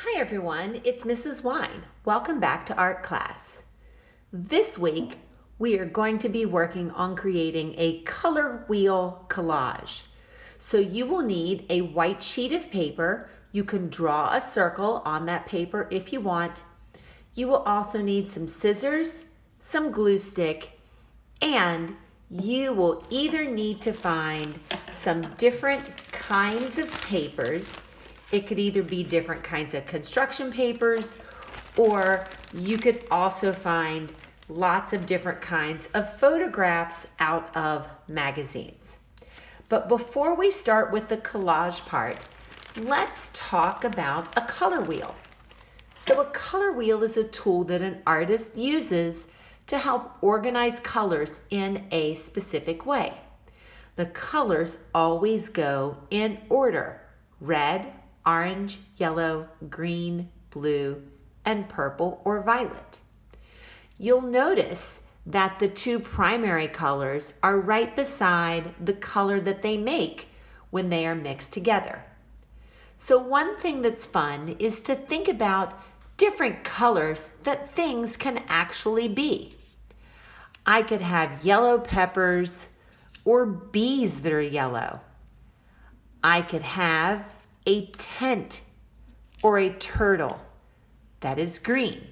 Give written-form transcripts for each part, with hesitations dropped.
Hi everyone, it's Mrs. Wine. Welcome back to art class. This week, we are going to be working on creating a color wheel collage. So you will need a white sheet of paper. You can draw a circle on that paper if you want. You will also need some scissors, some glue stick, and you will either need to find some different kinds of papers. It could either be different kinds of construction papers, or you could also find lots of different kinds of photographs out of magazines. But before we start with the collage part, let's talk about a color wheel. So a color wheel is a tool that an artist uses to help organize colors in a specific way. The colors always go in order: red, orange, yellow, green, blue, and purple or violet. You'll notice that the two primary colors are right beside the color that they make when they are mixed together. So one thing that's fun is to think about different colors that things can actually be. I could have yellow peppers or bees that are yellow. I could have a tent or a turtle that is green.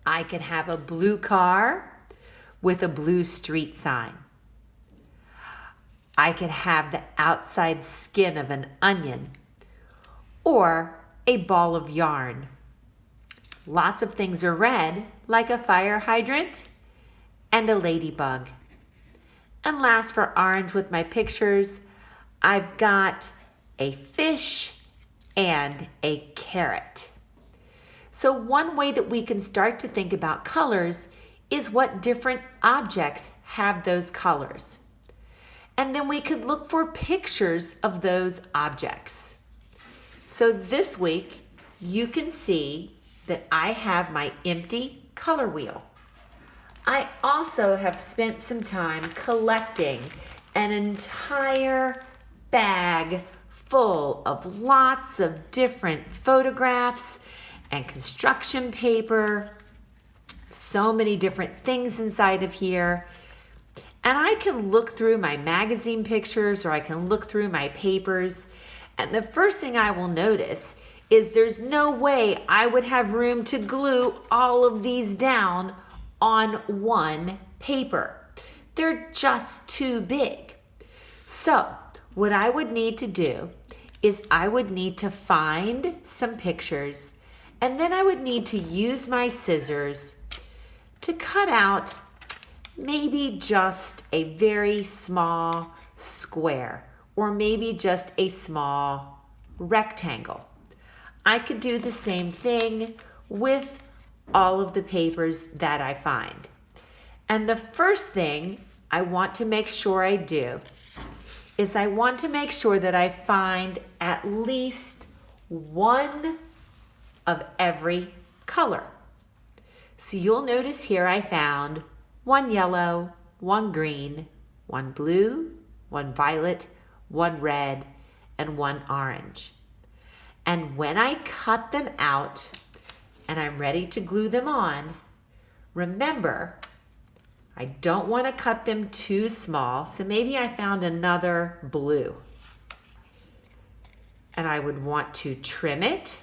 I could have a blue car with a blue street sign. I could have the outside skin of an onion or a ball of yarn. Lots of things are red, like a fire hydrant and a ladybug. And last, for orange with my pictures, I've got a fish and a carrot. So one way that we can start to think about colors is what different objects have those colors. And then we could look for pictures of those objects. So this week, you can see that I have my empty color wheel. I also have spent some time collecting an entire bag full of lots of different photographs and construction paper, so many different things inside of here. And I can look through my magazine pictures, or I can look through my papers, and the first thing I will notice is there's no way I would have room to glue all of these down on one paper. They're just too big. So what I would need to do is I would need to find some pictures, and then I would need to use my scissors to cut out maybe just a very small square, or maybe just a small rectangle. I could do the same thing with all of the papers that I find. And the first thing I want to make sure I do is I want to make sure that I find at least one of every color. So you'll notice here I found one yellow, one green, one blue, one violet, one red, and one orange. And when I cut them out and I'm ready to glue them on, remember, I don't want to cut them too small, so maybe I found another blue. And I would want to trim it.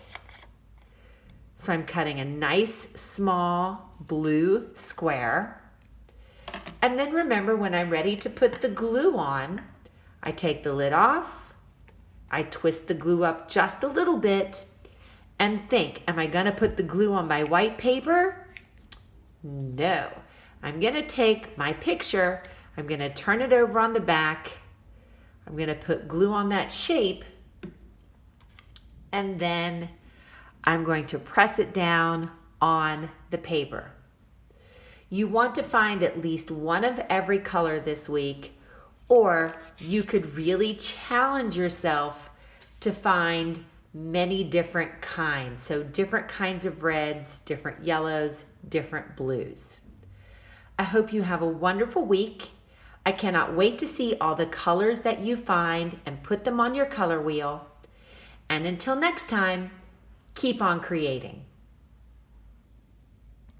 So I'm cutting a nice small blue square. And then remember, when I'm ready to put the glue on, I take the lid off, I twist the glue up just a little bit, and think, am I gonna put the glue on my white paper? No. I'm gonna take my picture, I'm gonna turn it over on the back, I'm gonna put glue on that shape, and then I'm going to press it down on the paper. You want to find at least one of every color this week, or you could really challenge yourself to find many different kinds. So different kinds of reds, different yellows, different blues. I hope you have a wonderful week. I cannot wait to see all the colors that you find and put them on your color wheel. And until next time, keep on creating.